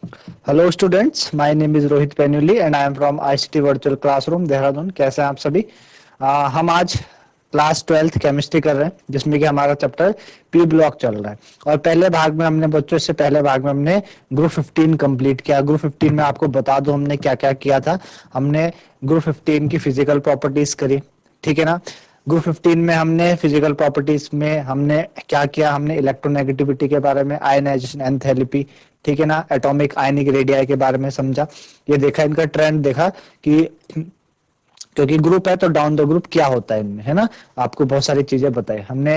Hello students, my name is Rohit Painuly and I am from ICT virtual classroom Dehradun. कैसे हैं आप सभी? हम आज क्लास 12th केमिस्ट्री कर रहे हैं, जिसमें कि हमारा चैप्टर पी ब्लॉक चल रहा है। और पहले भाग में हमने बच्चों से पहले भाग में हमने ग्रुप 15 कंप्लीट किया। ग्रुप 15 में आपको बता दूं हमने क्या क्या किया था। हमने ग्रुप 15 की फिजिकल प्रॉपर्टीज करी, ठीक है ना। ग्रुप 15 में हमने फिजिकल प्रॉपर्टीज में हमने क्या किया, हमने इलेक्ट्रोनेगेटिविटी के बारे में, आयनाइजेशन एंथैल्पी, ठीक है ना, एटॉमिक आयनिक रेडियाई के बारे में समझा। ये देखा, इनका ट्रेंड देखा कि क्योंकि ग्रुप है तो डाउन द ग्रुप क्या होता है इनमें, है ना। आपको बहुत सारी चीजें बताई हमने,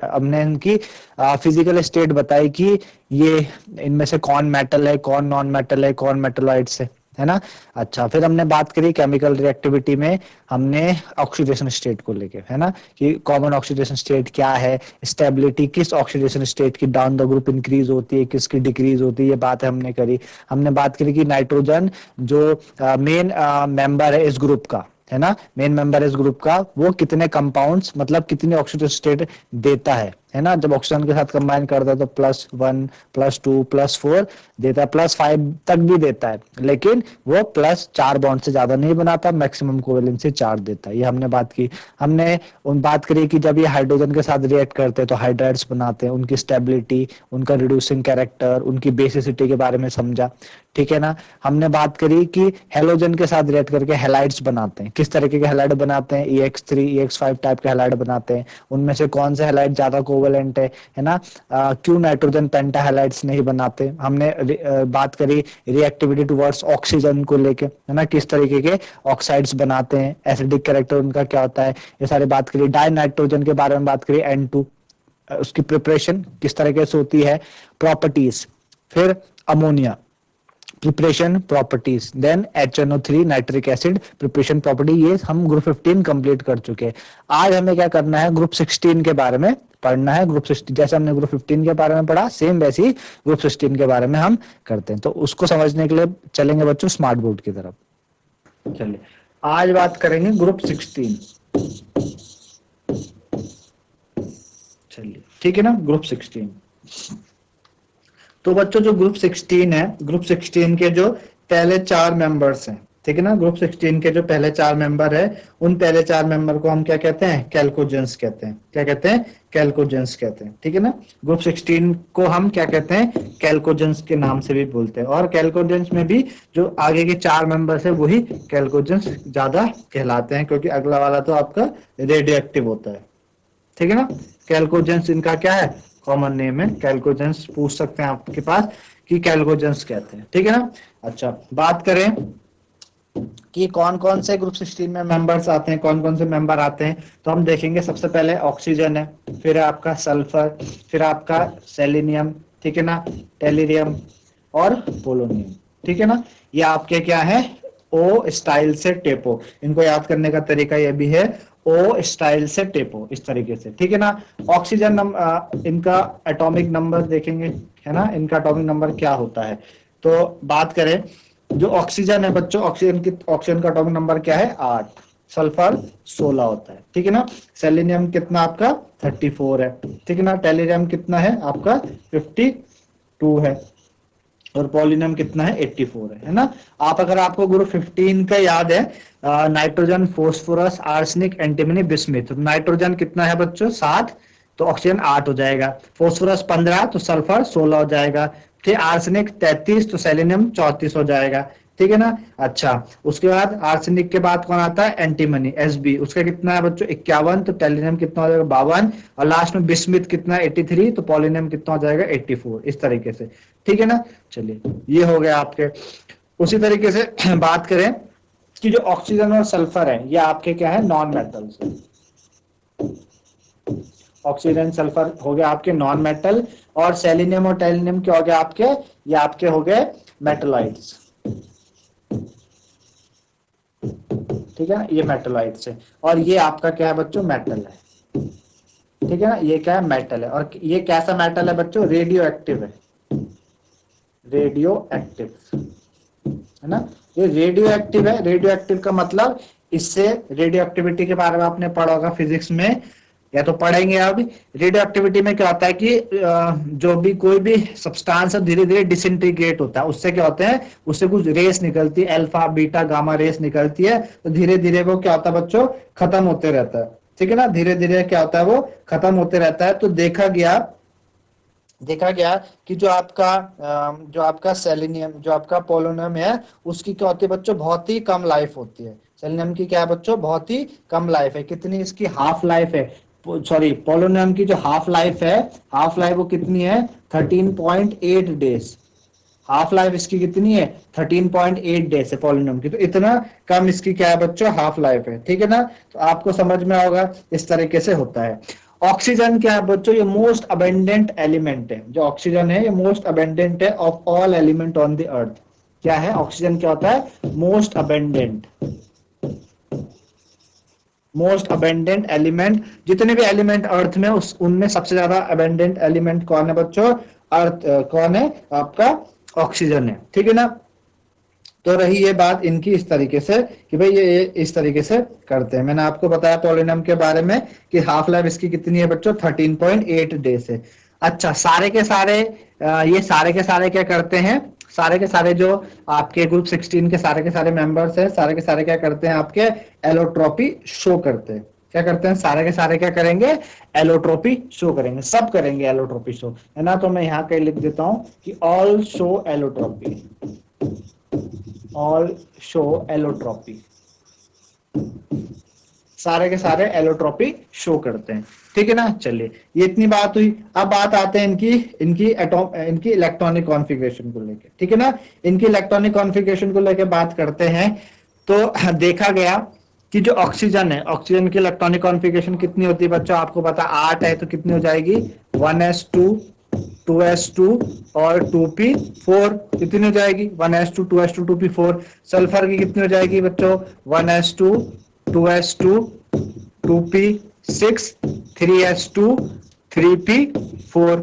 हमने इनकी फिजिकल स्टेट बताई कि ये इनमें से कौन मेटल है, कौन नॉन मेटल है, कौन मेटलॉइड्स है ना। अच्छा, फिर हमने बात करी केमिकल रिएक्टिविटी में, हमने ऑक्सीडेशन स्टेट को लेके, है ना, कि कॉमन ऑक्सीडेशन स्टेट क्या है, स्टेबिलिटी किस ऑक्सीडेशन स्टेट की डाउन द ग्रुप इंक्रीज होती है, किसकी डिक्रीज होती है, ये बात हमने करी। हमने बात करी कि नाइट्रोजन जो मेन मेंबर है इस ग्रुप का, है ना, मेन मेंबर इस ग्रुप का, वो कितने कंपाउंड्स मतलब कितने ऑक्सीडेशन स्टेट देता है ना। जब ऑक्सीजन के साथ कंबाइन करता है तो +1 +2 +4 देता है, +5 तक भी देता है, लेकिन वो +4 बॉन्ड से ज्यादा नहीं बनाता, मैक्सिमम कोवेलेंसी 4 देता है। ये हमने बात की। हमने उन बात करी कि जब ये हाइड्रोजन के साथ रिएक्ट करते हैं तो हाइड्राइड्स बनाते हैं, उनकी स्टेबिलिटी, उनका रिड्यूसिंग कैरेक्टर, उनकी बेसिसिटी के बारे में समझा, ठीक है ना। हमने बात करी कि हेलोजन के साथ रिएक्ट करके हेलाइड्स बनाते हैं, किस तरीके के हेलाइड बनाते हैं, EX3 EX5 टाइप के हेलाइड बनाते हैं, उनमें से कौन से हेलाइड ज्यादा कोवेलेंट है ना। क्यों नाइट्रोजन पेंटा हेलाइड्स नहीं बनाते। हमने बात करी रिएक्टिविटी टुवर्ड्स ऑक्सीजन को लेके, है ना, किस तरीके के ऑक्साइड्स बनाते हैं, एसिडिक कैरेक्टर उनका क्या होता है, ये सारी बात करी। डाई नाइट्रोजन के बारे में बात करी, N2, उसकी प्रिपरेशन किस तरीके से होती है, प्रॉपर्टीज। फिर ammonia preparation properties, then HNO3 nitric acid preparation property. ये हम ग्रुप 15 कंप्लीट कर चुके हैं। आज हमें क्या करना है, ग्रुप 16 के बारे में पढ़ना है। ग्रुप 16 जैसे हमने ग्रुप 15 के बारे में पढ़ा, सेम वैसे ही ग्रुप 16 के बारे में हम करते हैं। तो उसको समझने के लिए चलेंगे बच्चों स्मार्ट बोर्ड की तरफ। चलिए, आज बात करेंगे ग्रुप 16। चलिए, ठीक है ना, ग्रुप 16। तो बच्चों जो ग्रुप 16 है, ग्रुप 16 के जो पहले 4 मेंबर्स हैं, ठीक है ना, ग्रुप 16 के जो पहले 4 मेंबर है, उन पहले 4 मेंबर को हम क्या कहते हैं, कैल्कोजेंस कहते हैं। क्या कहते हैं, कैल्कोजेंस कहते हैं, ठीक है ना। ग्रुप 16 को हम क्या कहते हैं, कैल्कोजेंस के नाम से भी बोलते हैं। और कैल्कोजेंस में भी जो आगे के 4 मेंबर्स है वही कैल्कोजेंस ज्यादा कहलाते हैं, क्योंकि अगला वाला तो आपका रेडियो एक्टिव होता है, ठीक है ना। कैल्कोजेंस इनका क्या है, कॉमन नेम है कैल्कोजेंस। पूछ सकते हैं आपके पास कि कैल्कोजेंस कहते हैं, ठीक है ना। अच्छा, बात करें कि कौन कौन से ग्रुप 16 में मेंबर्स आते हैं, कौन कौन से मेंबर आते हैं, तो हम देखेंगे। सबसे पहले ऑक्सीजन है, फिर आपका सल्फर, फिर आपका सेलेनियम, ठीक है ना, टेलिरियम और पोलोनियम, ठीक है ना। ये आपके क्या है, ओ स्टाइल से टेपो। इनको याद करने का तरीका ये भी है, ओ स्टाइल से टेपो, इस तरीके से, ठीक है ना। ऑक्सीजन इनका एटॉमिक नंबर देखेंगे, है ना, इनका एटॉमिक नंबर क्या होता है। तो बात करें, जो ऑक्सीजन है बच्चों, ऑक्सीजन का एटॉमिक नंबर क्या है, 8। सल्फर 16 होता है, ठीक है ना। सेलेनियम कितना आपका 34 है, ठीक है ना। टेलिरियम कितना है आपका 52 है, और पोलिनियम कितना है 84 है ना। आप अगर आपको ग्रुप 15 का याद है, nitrogen phosphorus arsenic antimony bismuth, nitrogen कितना है बच्चों 7, तो ऑक्सीजन 8 हो जाएगा। फोस्फोरस 15 तो सल्फर 16 हो जाएगा। फिर आर्सेनिक 33 तो सेलेनियम 34 हो जाएगा, ठीक है ना। अच्छा, उसके बाद आर्सेनिक के बाद कौन आता है, एंटीमनी Sb, उसका कितना है बच्चों 51, तो टेलिनियम कितना हो जाएगा 52, और लास्ट में बिस्मिथ कितना 83, तो पोलिनियम कितना हो जाएगा 84, इस तरीके से, ठीक है ना। चलिए, ये हो गया आपके। उसी तरीके से बात करें कि जो ऑक्सीजन और सल्फर है, ये आपके क्या है, नॉन मेटल्स। ऑक्सीजन सल्फर हो गया आपके नॉन मेटल, और सेलेनियम और टेलिनियम क्या हो गया आपके, ये आपके हो गए मेटलाइट्स, ठीक है ना, ये मेटलाइट्स है। और ये आपका क्या है बच्चों, मेटल है, ठीक है ना, ये क्या है, मेटल है। और ये कैसा मेटल है बच्चों, रेडियो एक्टिव है, रेडियो एक्टिव, है ना। ये रेडियो एक्टिव है। रेडियो एक्टिव का मतलब, इससे रेडियो एक्टिविटी के बारे में आपने पढ़ा होगा फिजिक्स में, या तो पढ़ेंगे। अब रेडियो एक्टिविटी में क्या होता है कि जो भी कोई भी सब्सटेंस धीरे धीरे डिसइंटीग्रेट होता है, उससे क्या होता है, उससे कुछ रेस निकलती है, अल्फा बीटा गामा रेस निकलती है, तो धीरे धीरे वो क्या होता है बच्चों, खत्म होते रहता है। ठीक है ना, धीरे धीरे क्या होता है, वो खत्म होते रहता है। तो देखा गया कि जो आपका सेलेनियम, जो आपका पोलोनियम है, उसकी क्या होती है बच्चों, बहुत ही कम लाइफ होती है। सेलेनियम की क्या है बच्चों, बहुत ही कम लाइफ है। कितनी इसकी हाफ लाइफ है, सॉरी पोलोनियम की जो हाफ लाइफ है, हाफ लाइफ वो कितनी है, 13.8 डेज। हाफ लाइफ इसकी कितनी है, 13.8 डेज है पोलोनियम की। तो इतना कम इसकी क्या है बच्चों, हाफ लाइफ है। ठीक है ना, तो आपको समझ में होगा इस तरीके से होता है। ऑक्सीजन क्या है बच्चों, ये मोस्ट अबेंडेंट एलिमेंट है। जो ऑक्सीजन है ये मोस्ट अबेंडेंट है of all element on the earth. क्या है ऑक्सीजन, क्या होता है, most abundant, most abundant element. जितने भी एलिमेंट अर्थ में उनमें सबसे ज्यादा अबेंडेंट एलिमेंट कौन है बच्चों, अर्थ कौन है, आपका ऑक्सीजन है। ठीक है ना, तो रही ये बात इनकी इस तरीके से कि भाई ये इस तरीके से करते हैं। मैंने आपको बताया पोलोनियम के बारे में कि हाफ लाइफ इसकी कितनी है बच्चों, 13.8 डेज है। अच्छा, सारे के सारे ये सारे के सारे क्या करते हैं, सारे के सारे जो आपके ग्रुप 16 के सारे मेंबर्स हैं, सारे के सारे क्या करते हैं, आपके एलोट्रॉपी शो करते हैं। क्या करते हैं, सारे के सारे क्या करेंगे, एलोट्रॉपी शो करेंगे, सब करेंगे एलोट्रॉपी शो, है ना। तो मैं यहाँ कहीं लिख देता हूं कि all show allotropy, all show allotropy, सारे के सारे एलोट्रॉपी शो करते हैं। ठीक है ना, चलिए ये इतनी बात हुई। अब बात आते हैं इनकी इलेक्ट्रॉनिक कॉन्फ़िगरेशन को लेके। ठीक है ना, इनकी इलेक्ट्रॉनिक कॉन्फ़िगरेशन को लेके बात करते हैं। तो देखा गया कि जो ऑक्सीजन है, ऑक्सीजन की इलेक्ट्रॉनिक कॉन्फ़िगरेशन कितनी होती है बच्चों, आपको पता 8 है, तो कितनी हो जाएगी, 1s2 2s2 और 2p4, कितनी हो जाएगी, 1s2 2s2 2p4। सल्फर की कितनी हो जाएगी बच्चों, 1s2 2s2 2p6 3s2 3p4।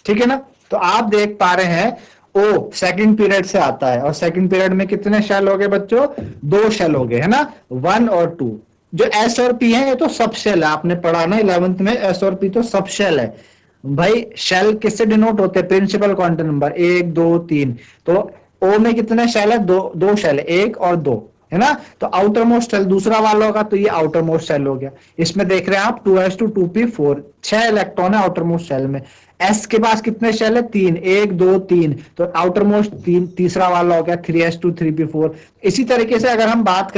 ठीक है ना, तो आप देख पा रहे हैं ओ सेकंड पीरियड से आता है, और सेकंड पीरियड में कितने शेल हो गए बच्चों, 2 शेल हो गए, है ना, 1 और 2। जो एस और पी है ये तो सब शेल है, आपने पढ़ा ना 11th में, एस और पी तो सब शेल है भाई। शेल किससे डिनोट होते हैं, प्रिंसिपल क्वांटम नंबर 1 2 3। तो ओ में कितने शेल है, दो शेल है, 1 और 2, है ना। तो आउटर मोस्ट सेल दूसरा वाला होगा, तो ये आउटर मोस्ट सेल हो गया। इसमें देख रहे हैं आप 2s2 2p4, 6 इलेक्ट्रॉन है आउटर मोस्ट सेल में। एस के पास कितने शेल है, 3, 1 2 3, तो आउटर मोस्ट तीसरा वाला हो गया 3s2 3p4। इसी तरीके से अगर हम बात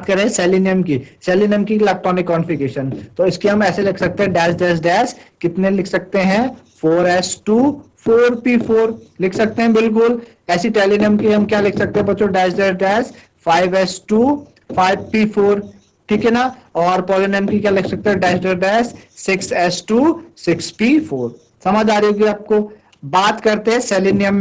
करें सेलेनियम की इलेक्ट्रॉनिक कॉन्फ़िगरेशन, तो इसकी हम ऐसे लिख सकते हैं डैश डैश डैश, कितने लिख सकते हैं, 4s2 4p4 लिख सकते हैं, बिल्कुल। ऐसी टेलिनियम की हम क्या लिख सकते हैं बच्चों, dash dash dash 5s2 5p4। ठीक है ना, और पोलोनियम की क्या लिख सकते हैं, dash dash dash 6s2 6p4। समझ आ रही होगी आपको। बात करते हैं सेलेनियम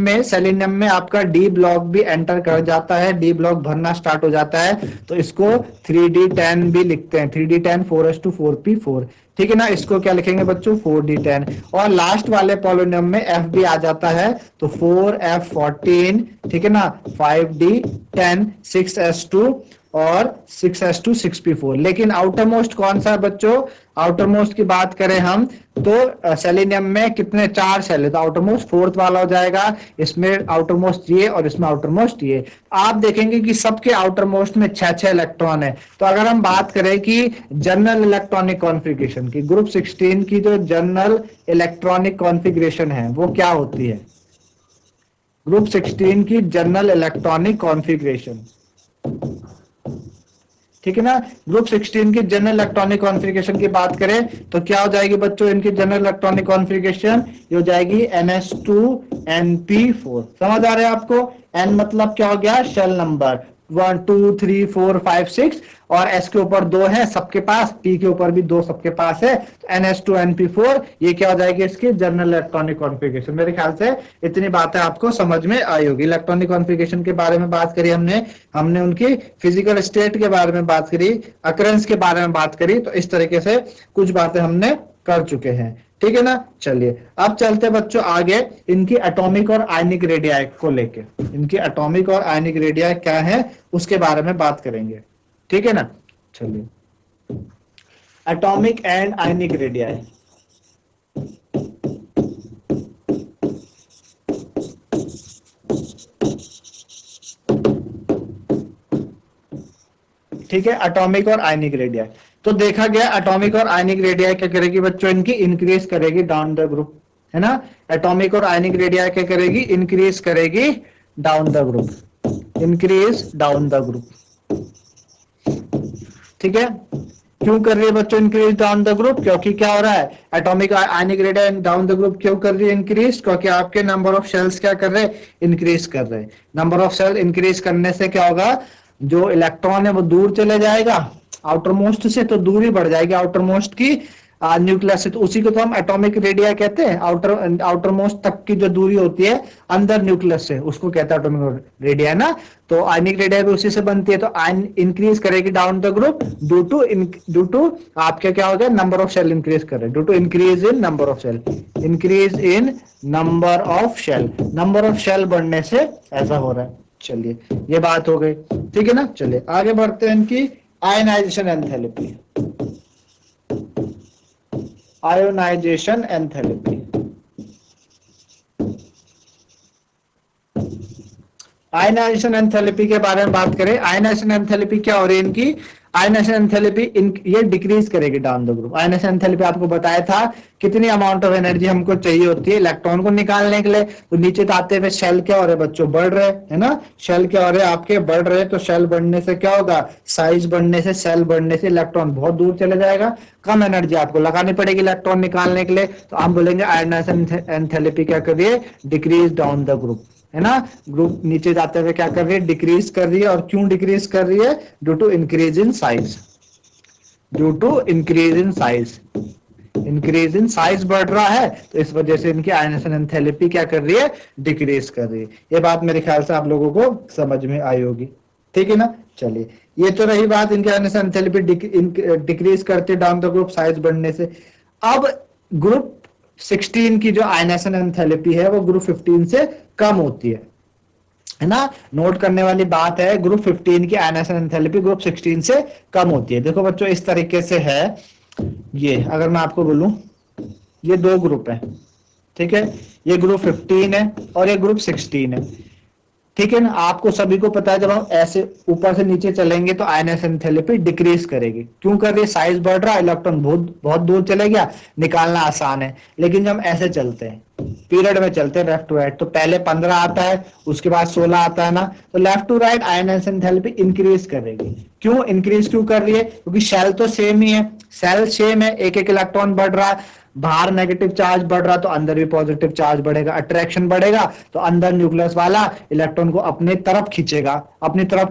में आपका डी ब्लॉक भी एंटर कर जाता है, डी ब्लॉक भरना स्टार्ट हो जाता है, तो इसको 3d10 भी लिखते हैं, 3d10 4s2 4p4। ठीक है ना, इसको क्या लिखेंगे बच्चों, 4d10। और लास्ट वाले पोलोनियम में f भी आ जाता है, तो 4f14। ठीक है ना, 5d10 6s2 और 6s2 6p4। लेकिन आउटर मोस्ट कौन सा है बच्चों, आउटर मोस्ट की बात करें हम तो सेलेनियम में कितने, 4 शेल है, तो आउटर मोस्ट फोर्थ वाला हो जाएगा। इसमें आउटर मोस्ट ये और इसमें आउटर मोस्ट ये। आप देखेंगे कि सबके आउटर मोस्ट में 6 इलेक्ट्रॉन है। तो अगर हम बात करें कि जनरल इलेक्ट्रॉनिक कॉन्फ़िगरेशन की, ग्रुप 16 की जो जनरल इलेक्ट्रॉनिक कॉन्फ़िगरेशन है वो क्या होती है, ग्रुप 16 की जनरल इलेक्ट्रॉनिक कॉन्फ़िगरेशन। ठीक है ना, ग्रुप 16 की जनरल इलेक्ट्रॉनिक कॉन्फ़िगरेशन की बात करें तो क्या हो जाएगी बच्चों, इनकी जनरल इलेक्ट्रॉनिक कॉन्फ़िगरेशन ये हो जाएगी ns2 np4। समझ आ रहा है आपको, n मतलब क्या हो गया, शेल नंबर 1 2 3 4 5 6, और s के ऊपर 2 है सबके पास, p के ऊपर भी 2 सबके पास है, तो ns2 np4 ये क्या हो जाएगी, इसकी जनरल इलेक्ट्रॉनिक कॉन्फ़िगरेशन। मेरे ख्याल से इतनी बातें आपको समझ में आई होगी। इलेक्ट्रॉनिक कॉन्फ़िगरेशन के बारे में बात करी हमने उनकी फिजिकल स्टेट के बारे में बात करी, अकरेंस के बारे में बात करी, तो इस तरीके से कुछ बातें हमने कर चुके हैं। ठीक है ना, चलिए अब चलते बच्चों आगे इनकी एटॉमिक और आयनिक रेडियाई को लेके। इनकी एटॉमिक और आयनिक रेडियाई क्या है उसके बारे में बात करेंगे। ठीक है ना, चलिए एटॉमिक एंड आयनिक रेडियाई। ठीक है, एटॉमिक और आयनिक रेडियाई। तो देखा गया एटॉमिक और आयनिक रेडियाई क्या करेगी बच्चों, इनकी इंक्रीज करेगी डाउन द ग्रुप, है ना। एटॉमिक और आयनिक रेडियाई क्या करेगी, इंक्रीज करेगी down the group, increase down the group. ठीक है, क्यों कर रही है बच्चों इंक्रीज डाउन द ग्रुप, क्योंकि क्या हो रहा है, atomic ionic radii down the group क्यों कर रही है इंक्रीज, क्योंकि आपके नंबर ऑफ शेल्स क्या कर रहे हैं, इंक्रीज कर रहे हैं। नंबर ऑफ सेल इंक्रीज करने से क्या होगा, जो इलेक्ट्रॉन है वो दूर चले जाएगा आउटर मोस्ट से, तो दूरी बढ़ जाएगी आउटर मोस्ट की न्यूक्लियस से, तो उसी को तो हम एटॉमिक रेडिया कहते हैं। आउटर मोस्ट तक की जो दूरी होती है अंदर न्यूक्लियस से, उसको कहते हैं एटॉमिक रेडिया ना। तो आयनिक रेडिया भी उसी से बनती है। तो आयन इंक्रीज करेगी down the group due to आपके क्या हो गया, नंबर ऑफ शेल इंक्रीज कर रहे हैं, due to increase in number of shell, increase in number of shell, number of shell बढ़ने से ऐसा हो रहा है। चलिए ये बात हो गई, ठीक है ना। चलिए आगे बढ़ते हैं इनकी ionization enthalpy. Ionization enthalpy, ionization enthalpy के बारे में बात करें। आयनाइजेशन एंथैल्पी क्या हो रही है इनकी, आयनाइजेशन एंथैल्पी ये डिक्रीज करेगी down the group. Ionization enthalpy आपको बताया था कितनी अमाउंट ऑफ एनर्जी हमको चाहिए होती है इलेक्ट्रॉन को निकालने के लिए। तो नीचे आते हुए शेल क्या हो रहे हैं बच्चों, बढ़ रहे है ना। शेल क्या हो रहे हैं आपके, बढ़ रहे हैं। तो शेल बढ़ने से क्या होगा, साइज बढ़ने से, सेल बढ़ने से इलेक्ट्रॉन बहुत दूर चले जाएगा, कम एनर्जी आपको लगानी पड़ेगी इलेक्ट्रॉन निकालने के लिए। तो हम बोलेंगे आयनाइजेशन एंथैल्पी क्या कर रही है, डिक्रीज डाउन द ग्रुप, है ना। ग्रुप नीचे जाते हुए क्या कर रही है, डिक्रीज कर रही है। और क्यों डिक्रीज कर रही है, due to increase in size, due to increase in size, increase in size बढ़ रहा है, तो इस वजह से इनकी आयनाइजेशन एंथैल्पी क्या कर रही है, डिक्रीज कर रही है। ये बात मेरे ख्याल से आप लोगों को समझ में आई होगी, ठीक है ना। चलिए ये तो रही बात, इनकी आयनाइजेशन एंथैल्पी डिक्रीज करते डाउन द ग्रुप साइज बढ़ने से। अब ग्रुप 16 की जो आयनाइजेशन एंथैल्पी है वो ग्रुप 15 से कम होती है ना। नोट करने वाली बात है, ग्रुप 15 की आयनाइजेशन एंथैल्पी ग्रुप 16 से कम होती है। देखो बच्चों इस तरीके से है, ये अगर मैं आपको बोलूं ये दो ग्रुप है, ठीक है, ये ग्रुप 15 है और ये ग्रुप 16 है, ठीक है ना। आपको सभी को पता है जब हम ऐसे ऊपर से नीचे चलेंगे तो आयनाइजेशन एंथैल्पी डिक्रीज करेगी। क्यों कर रही है, साइज बढ़ रहा है, इलेक्ट्रॉन बहुत दूर चले गया, निकालना आसान है। लेकिन जब हम ऐसे चलते हैं, पीरियड में चलते हैं लेफ्ट टू राइट, तो पहले 15 आता है, उसके बाद 16 आता है ना, तो left to right ionization enthalpy increase करेगी। क्यों इंक्रीज क्यों कर रही है, क्योंकि शेल तो सेम ही है, सेल सेम है, एक एक इलेक्ट्रॉन बढ़ रहा है, बाहर नेगेटिव चार्ज बढ़ रहा तो अंदर भी पॉजिटिव चार्ज बढ़ेगा, अट्रैक्शन बढ़ेगा, तो अंदर न्यूक्लियस वाला इलेक्ट्रॉन को अपनी तरफ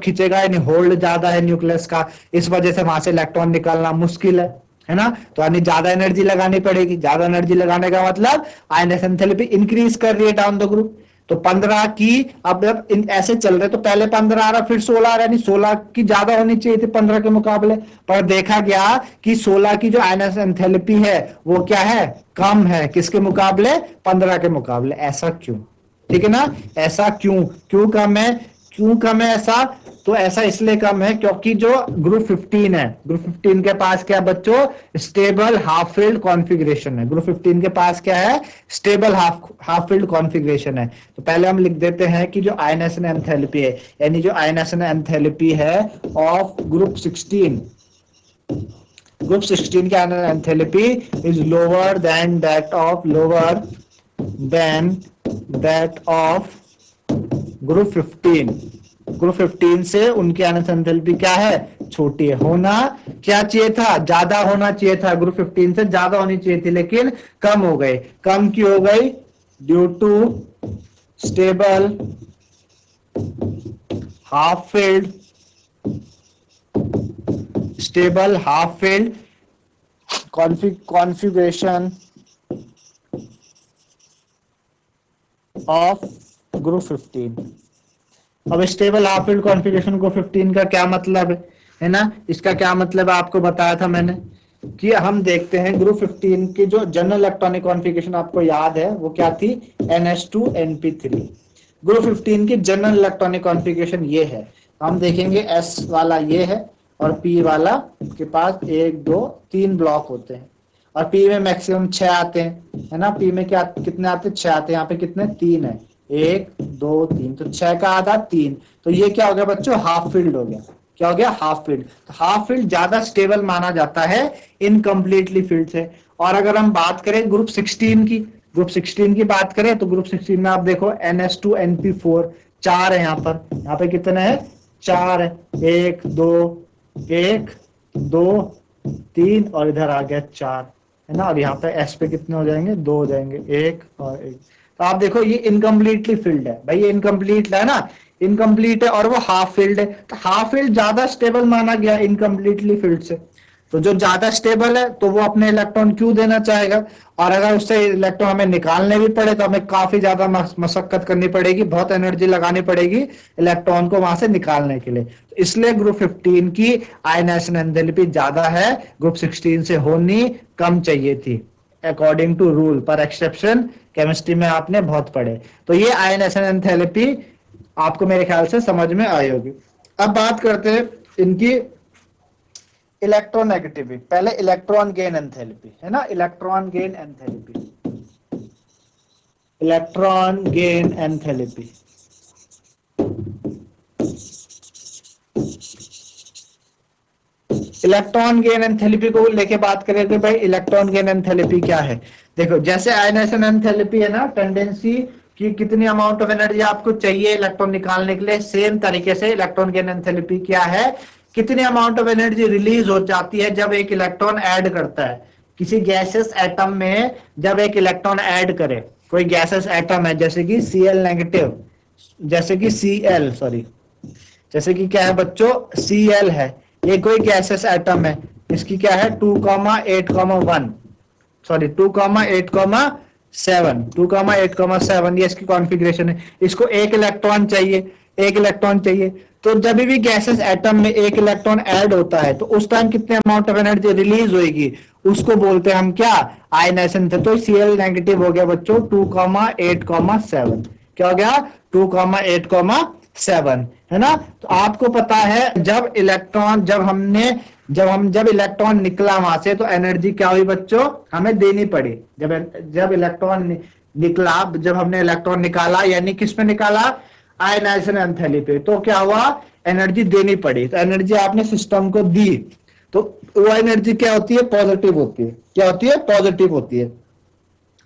खींचेगा, यानी होल्ड ज्यादा है न्यूक्लियस का, इस वजह से वहां से इलेक्ट्रॉन निकालना मुश्किल है ना। तो यानी ज्यादा एनर्जी लगानी पड़ेगी, ज्यादा एनर्जी लगाने का मतलब आयनाइजेशन एंथैल्पी इंक्रीज कर रही है डाउन द ग्रुप। तो 15 की अब ऐसे चल रहे तो पहले 15 आ रहा फिर 16 आ रहा, यानी 16 की ज्यादा होनी चाहिए थी 15 के मुकाबले, पर देखा गया कि 16 की जो आयनाइजेशन एंथैल्पी है वो क्या है, कम है, किसके मुकाबले, 15 के मुकाबले। ऐसा क्यों, ठीक है ना, ऐसा क्यों कम है ऐसा, तो ऐसा इसलिए कम है क्योंकि जो ग्रुप 15 है, ग्रुप 15 के पास क्या बच्चों, स्टेबल हाफ फील्ड कॉन्फ़िगरेशन है। ग्रुप 15 के पास क्या है, स्टेबल हाफ फील्ड कॉन्फ़िगरेशन है। तो पहले हम लिख देते हैं कि जो आयनाइजेशन एंथैल्पी है, यानी जो आयनाइजेशन एंथैल्पी है ऑफ ग्रुप 16, ग्रुप 16 की ionization enthalpy is lower than that of group 15। Group 15 से उनकी आयनाइजेशन एंथैल्पी क्या है, छोटी है। होना क्या चाहिए था, ज्यादा होना चाहिए था, ग्रुप 15 से ज्यादा होनी चाहिए थी, लेकिन कम हो गई। कम क्यों हो गई, due to stable half filled configuration of group 15। अब स्टेबल हाफ फील्ड कॉन्फ़िगरेशन को 15 का क्या मतलब है ना, इसका क्या मतलब है आपको बताया था मैंने कि हम देखते हैं ग्रुप 15 की जो जनरल इलेक्ट्रॉनिक कॉन्फ़िगरेशन आपको याद है वो क्या थी, NH2 Np3। ग्रुप 15 की जनरल इलेक्ट्रॉनिक कॉन्फ़िगरेशन ये है, हम देखेंगे S वाला ये है और पी वाला के पास 1 2 3 ब्लॉक होते हैं और पी में मैक्सिमम 6 आते हैं, है ना। पी में क्या कितने आते हैं? 6 आते हैं। यहाँ पे कितने? 3 है। 1 2 3, तो 6 का आधा 3, तो ये क्या हो गया बच्चों? हाफ फील्ड हो गया। क्या हो गया? Half field. तो हाफ फील्ड ज्यादा स्टेबल माना जाता है इनकम्प्लीटली फील्ड से। और अगर हम बात करें ग्रुप 16 की, ग्रुप 16 की बात करें तो ग्रुप 16 में आप देखो NH2 NP4 4 है। यहाँ पे कितने हैं? 4 है। 1 2 1 2 3 और इधर आ गया 4, है ना। और यहाँ पे S पे कितने हो जाएंगे? 2 हो जाएंगे, 1 और 1। तो आप देखो ये इनकम्प्लीटली फिल्ड है भाई, ये इनकम्प्लीट है ना, इनकम्प्लीट है और वो हाफ फील्ड है। तो हाफ फील्ड ज्यादा स्टेबल माना गया इनकम्प्लीटली फील्ड से। तो जो ज्यादा स्टेबल है तो वो अपने इलेक्ट्रॉन क्यों देना चाहेगा, और अगर उससे इलेक्ट्रॉन हमें निकालने भी पड़े तो हमें काफी ज्यादा मशक्कत करनी पड़ेगी, बहुत एनर्जी लगानी पड़ेगी इलेक्ट्रॉन को वहां से निकालने के लिए। तो इसलिए ग्रुप 15 की आयनाइजेशन एंथैल्पी ज्यादा है, ग्रुप 16 से होनी कम चाहिए थी अकॉर्डिंग टू रूल, पर एक्सेप्शन केमिस्ट्री में आपने बहुत पढ़े। तो ये आयनाइजेशन एंथैल्पी आपको मेरे ख्याल से समझ में आई होगी। अब बात करते हैं इनकी इलेक्ट्रोनेगेटिविटी। पहले इलेक्ट्रॉन गेन एंथैल्पी, है ना, electron gain enthalpy, electron gain enthalpy. Electron gain enthalpy को लेके बात करें तो भाई इलेक्ट्रॉन गेन एंथैल्पी क्या है? देखो जैसे आयनाइजेशन एंथैल्पी है ना, टेंडेंसी कि कितनी अमाउंट ऑफ एनर्जी आपको चाहिए इलेक्ट्रॉन निकालने के लिए, सेम तरीके से इलेक्ट्रॉन गेन एंथैल्पी क्या है? कितनी अमाउंट ऑफ एनर्जी रिलीज हो जाती है जब एक इलेक्ट्रॉन ऐड करता है किसी गैसेस एटम में। जब एक इलेक्ट्रॉन ऐड करे, कोई गैसेस एटम है जैसे कि Cl नेगेटिव, जैसे कि Cl सॉरी, जैसे कि क्या है बच्चों? Cl है, ये कोई गैसेस एटम है, इसकी क्या है? 2,8,1 सॉरी 2,8,7 2,8,7 ये इसकी कॉन्फ़िगरेशन है। इसको एक इलेक्ट्रॉन चाहिए, एक इलेक्ट्रॉन चाहिए। तो जब भी गैसेस एटम में एक इलेक्ट्रॉन ऐड होता है तो उस टाइम कितने अमाउंट ऑफ एनर्जी रिलीज होगी, उसको बोलते हैं हम क्या? आयनाइजेशन थे। तो Cl नेगेटिव हो गया बच्चों 2,8,7। क्या हो गया? 2,8,7, है ना। तो आपको पता है जब इलेक्ट्रॉन जब इलेक्ट्रॉन निकला वहां से तो एनर्जी क्या हुई बच्चों? हमें देनी पड़ी। जब इलेक्ट्रॉन निकला, जब हमने इलेक्ट्रॉन निकाला, यानी किस पे निकाला? आयनाइजेशन एंथैल्पी पे, तो क्या हुआ? एनर्जी देनी पड़ी। तो एनर्जी आपने सिस्टम को दी, तो वो एनर्जी क्या होती है? पॉजिटिव होती है। क्या होती है? पॉजिटिव होती है।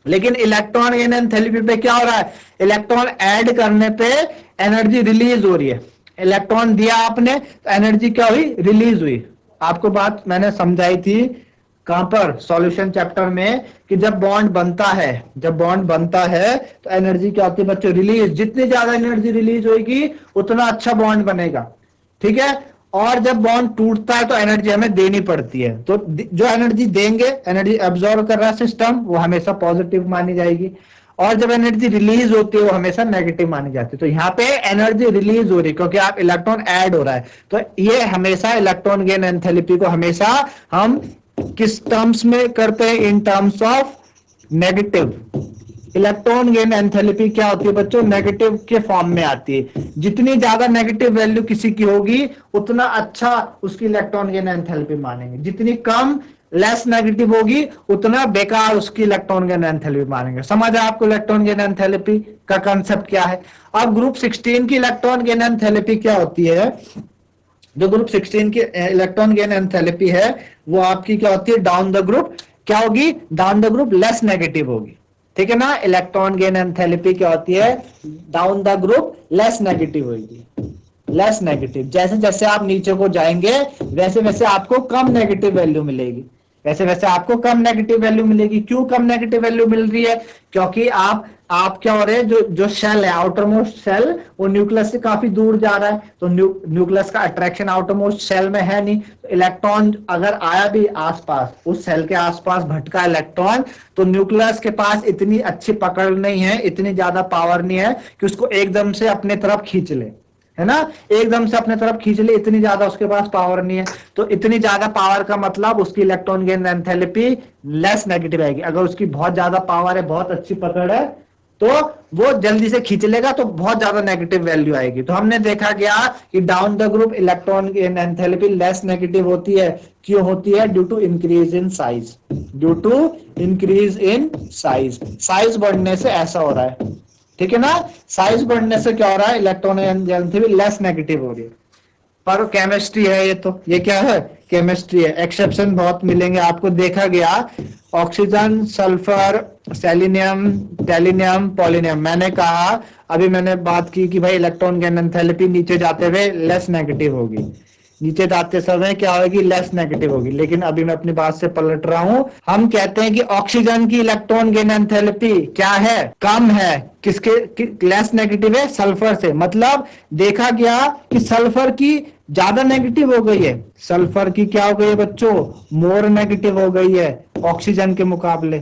लेकिन इलेक्ट्रॉन गेन एंथैल्पी पे क्या हो रहा है? इलेक्ट्रॉन ऐड करने पे एनर्जी रिलीज हो रही है। इलेक्ट्रॉन दिया आपने तो एनर्जी क्या हुई? रिलीज हुई। आपको बात मैंने समझाई थी कहां पर? सॉल्यूशन चैप्टर में, कि जब बॉन्ड बनता है तो एनर्जी क्या होती है बच्चों? रिलीज। जितनी ज्यादा एनर्जी रिलीज होगी उतना अच्छा बॉन्ड बनेगा, ठीक है। और जब बॉन्ड टूटता है तो एनर्जी हमें देनी पड़ती है। तो जो एनर्जी देंगे, एनर्जी एब्जॉर्व कर रहा है सिस्टम, वो हमेशा पॉजिटिव मानी जाएगी, और जब एनर्जी रिलीज होती है वो हमेशा नेगेटिव मानी जाती है। तो यहाँ पे एनर्जी रिलीज हो रही है क्योंकि आप इलेक्ट्रॉन ऐड हो रहा है। तो ये हमेशा इलेक्ट्रॉन गेन एंथैल्पी को हमेशा हम किस टर्म्स में करते हैं? In terms of negative. Electron gain enthalpy क्या होती है बच्चों? नेगेटिव के फॉर्म में आती है। जितनी ज्यादा नेगेटिव वैल्यू किसी की होगी उतना अच्छा उसकी इलेक्ट्रॉन गेन एंथैल्पी मानेंगे, जितनी कम लेस नेगेटिव होगी उतना बेकार उसकी इलेक्ट्रॉन गेन एंथैल्पी मानेंगे। समझ है आपको इलेक्ट्रॉन गेन एंथैल्पी का कंसेप्ट क्या है? अब ग्रुप 16 की इलेक्ट्रॉन गेन एंथैल्पी क्या होती है? जो ग्रुप 16 की इलेक्ट्रॉन गेन एंथैल्पी है वो आपकी क्या होती है? डाउन द ग्रुप क्या होगी? Down the group less negative होगी, ठीक है ना। इलेक्ट्रॉन गेन एंथैल्पी क्या होती है? Down the group less negative होगी, लेस नेगेटिव। जैसे जैसे आप नीचे को जाएंगे वैसे वैसे आपको कम नेगेटिव वैल्यू मिलेगी, वैसे वैसे आपको कम नेगेटिव वैल्यू मिलेगी। क्यों कम नेगेटिव वैल्यू मिल रही है? क्योंकि आप क्या हो रहे हैं, जो शेल है, आउटर मोस्ट शेल, वो न्यूक्लियस से काफी दूर जा रहा है। तो न्यूक्लियस का अट्रैक्शन आउटर मोस्ट शेल में है नहीं। तो इलेक्ट्रॉन अगर आया भी आसपास, उस शेल के आसपास भटका इलेक्ट्रॉन, तो न्यूक्लियस के पास इतनी अच्छी पकड़ नहीं है, इतनी ज्यादा पावर नहीं है कि उसको एकदम से अपने तरफ खींच ले, है ना। एकदम से अपने तरफ खींच ले, इतनी ज्यादा उसके पास पावर नहीं है। तो इतनी ज्यादा पावर का मतलब उसकी electron gain enthalpy less negative आएगी। अगर उसकी बहुत ज्यादा पावर है, बहुत अच्छी पकड़ है, तो वो जल्दी से खींच लेगा, तो बहुत ज्यादा नेगेटिव वैल्यू आएगी। तो हमने देखा गया कि डाउन द ग्रुप इलेक्ट्रॉन की एंथैल्पी लेस नेगेटिव होती है। क्यों होती है? Due to increase in size, due to increase in size. Size बढ़ने से ऐसा हो रहा है, ठीक है ना। साइज बढ़ने से क्या हो रहा है? इलेक्ट्रॉन एंथैल्पी लेस नेगेटिव हो रही है। पर केमिस्ट्री है, ये क्या है? केमिस्ट्री है। एक्सेप्शन बहुत मिलेंगे आपको। देखा गया ऑक्सीजन, सल्फर, सेलिनियम, टेलिनियम, पोलिनियम। मैंने कहा, अभी मैंने बात की कि भाई इलेक्ट्रॉन की एंथैल्पी नीचे जाते हुए लेस नेगेटिव होगी, नीचे जाते समय क्या होगी? लेस नेगेटिव होगी। लेकिन अभी मैं अपनी बात से पलट रहा हूं। हम कहते हैं कि ऑक्सीजन की इलेक्ट्रॉन गेन एंथैल्पी क्या है? कम है। किसके लेस नेगेटिव है? सल्फर से। मतलब देखा गया कि सल्फर की ज्यादा नेगेटिव हो गई है। सल्फर की क्या हो गई है बच्चों? मोर नेगेटिव हो गई है ऑक्सीजन के मुकाबले।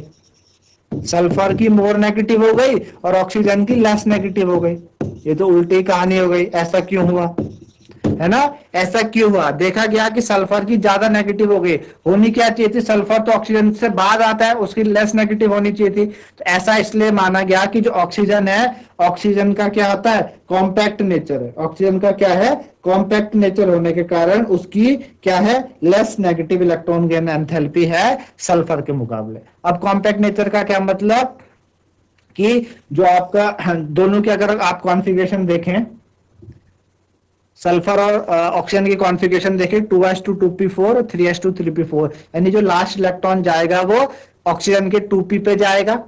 सल्फर की मोर नेगेटिव हो गई और ऑक्सीजन की लेस नेगेटिव हो गई। ये तो उल्टी कहानी हो गई। ऐसा क्यों हुआ? है ना, ऐसा क्यों हुआ? देखा गया कि सल्फर की ज्यादा नेगेटिव हो गई। होनी क्या चाहिए थी? सल्फर तो ऑक्सीजन से बाद आता है, उसकी लेस नेगेटिव होनी चाहिए थी। तो ऐसा इसलिए माना गया कि जो ऑक्सीजन है, ऑक्सीजन का क्या होता है? कॉम्पैक्ट नेचर है। ऑक्सीजन का क्या है? कॉम्पैक्ट नेचर होने के कारण उसकी क्या है? Less negative electron gain enthalpy है सल्फर के मुकाबले। अब कॉम्पैक्ट नेचर का क्या मतलब? कि जो आपका दोनों के अगर आप कॉन्फ़िगरेशन देखें, सल्फर और ऑक्सीजन की कॉन्फ़िगरेशन देखें, 2s2 2p4 और 3s2 3p4, यानी जो लास्ट इलेक्ट्रॉन जाएगा वो ऑक्सीजन के 2p पे जाएगा,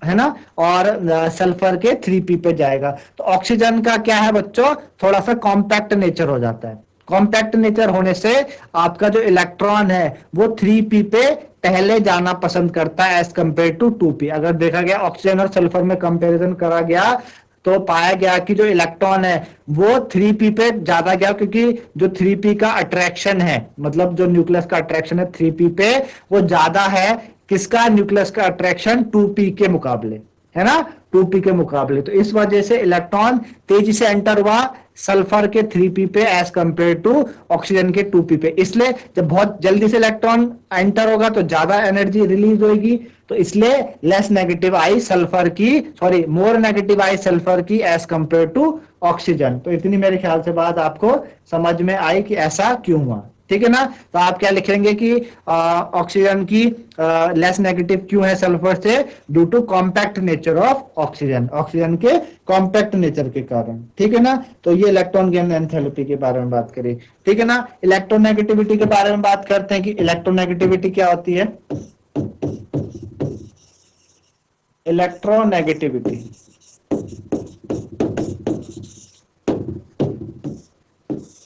है ना, और सल्फर के 3p पे जाएगा। तो ऑक्सीजन का क्या है बच्चों? थोड़ा सा कॉम्पैक्ट नेचर हो जाता है। कॉम्पैक्ट नेचर होने से आपका जो इलेक्ट्रॉन है वो 3p पे पहले जाना पसंद करता है एज कंपेयर टू 2p। अगर देखा गया ऑक्सीजन और सल्फर में कंपैरिजन करा गया तो पाया गया कि जो इलेक्ट्रॉन है वो 3p पे ज्यादा गया, क्योंकि जो 3p का अट्रैक्शन है, मतलब जो न्यूक्लियस का अट्रैक्शन है 3p पे, वो ज्यादा है किसका? न्यूक्लियस का अट्रैक्शन 2p के मुकाबले, है ना, 2p के मुकाबले। तो इस वजह से इलेक्ट्रॉन तेजी से एंटर हुआ सल्फर के 3p पे एज कंपेयर टू ऑक्सीजन के 2p पे। इसलिए जब बहुत जल्दी से इलेक्ट्रॉन एंटर होगा तो ज्यादा एनर्जी रिलीज होगी, तो इसलिए लेस नेगेटिव आई सल्फर की, सॉरी मोर नेगेटिव आई सल्फर की एज कंपेयर टू ऑक्सीजन। तो इतनी मेरे ख्याल से बात आपको समझ में आई कि ऐसा क्यों हुआ, ठीक है ना। तो आप क्या लिखेंगे कि ऑक्सीजन की लेस नेगेटिव क्यों है सल्फर से? Due to compact nature of oxygen, oxygen के कॉम्पैक्ट नेचर के कारण, ठीक है ना। तो ये इलेक्ट्रॉन गेन एंथैल्पी के बारे में बात करी, ठीक है ना। इलेक्ट्रोनेगेटिविटी के बारे में बात करते हैं कि इलेक्ट्रोनेगेटिविटी क्या होती है। इलेक्ट्रोनेगेटिविटी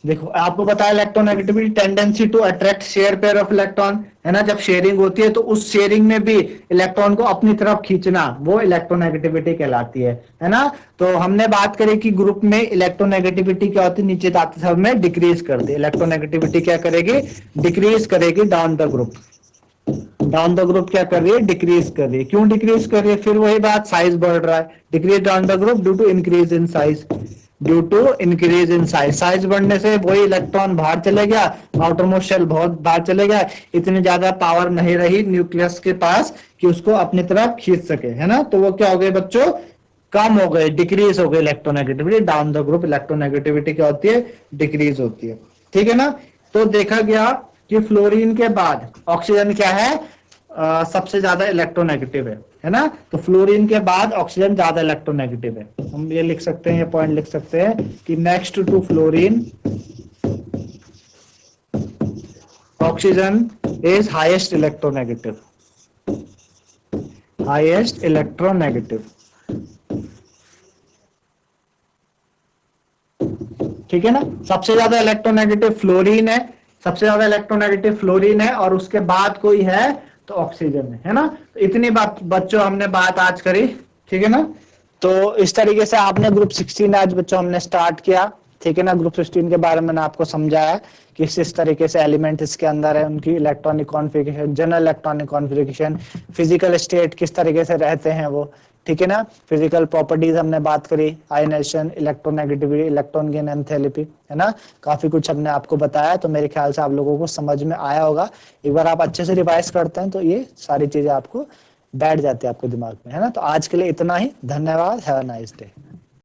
देखो, आपको पता है electronegativity tendency to attract shared pair of electron, है ना। जब शेयरिंग होती है तो उस शेयरिंग में भी इलेक्ट्रॉन को अपनी तरफ खींचना, वो इलेक्ट्रोनेगेटिविटी कहलाती है ना। तो हमने बात करी कि ग्रुप में इलेक्ट्रोनेगेटिविटी क्या होती है? नीचे जाते समय डिक्रीज कर दे। इलेक्ट्रोनेगेटिविटी क्या करेगी? डिक्रीज करेगी down the group. Down the group क्या कर रही है? डिक्रीज कर रही है। क्यों डिक्रीज कर रही है? फिर वही बात, साइज बढ़ रहा है। Decrease down the group due to increase in size, due to increase in size. Size बढ़ने से वही इलेक्ट्रॉन बाहर चले गया, आउटर मोस्ट शेल बहुत बाहर चले गया, इतनी ज्यादा पावर नहीं रही न्यूक्लियस के पास कि उसको अपनी तरफ खींच सके, है ना। तो वो क्या हो गए बच्चों? कम हो गए, डिक्रीज हो गए electronegativity. Down the group electronegativity क्या होती है? डिक्रीज होती है, ठीक है ना। तो देखा गया कि फ्लोरीन के बाद ऑक्सीजन क्या है? सबसे ज्यादा इलेक्ट्रोनेगेटिव है ना। तो फ्लोरीन के बाद ऑक्सीजन ज्यादा इलेक्ट्रोनेगेटिव है। हम ये लिख सकते हैं, ये पॉइंट लिख सकते हैं कि next to fluorine oxygen is highest electronegative, highest electronegative, ठीक है ना। सबसे ज्यादा इलेक्ट्रोनेगेटिव फ्लोरीन है, सबसे ज्यादा इलेक्ट्रोनेगेटिव फ्लोरीन है, और उसके बाद कोई है तो ऑक्सीजन है ना। तो इतनी बात बच्चों हमने बात आज करी, ठीक है ना। तो इस तरीके से आपने ग्रुप 16 आज बच्चों हमने स्टार्ट किया, ठीक है ना। ग्रुप 16 के बारे में मैंने आपको समझाया कि इस तरीके से एलिमेंट इसके अंदर है, उनकी electronic configuration, general electronic configuration, physical state किस तरीके से रहते हैं वो, ठीक है ना। फिजिकल प्रॉपर्टीज हमने बात करी, ionisation, electronegativity, electron gain enthalpy, है ना। काफी कुछ हमने आपको बताया, तो मेरे ख्याल से आप लोगों को समझ में आया होगा। एक बार आप अच्छे से रिवाइज करते हैं तो ये सारी चीजें आपको बैठ जाते हैं आपको दिमाग में, है ना। तो आज के लिए इतना ही, धन्यवाद, हैव अ नाइस डे।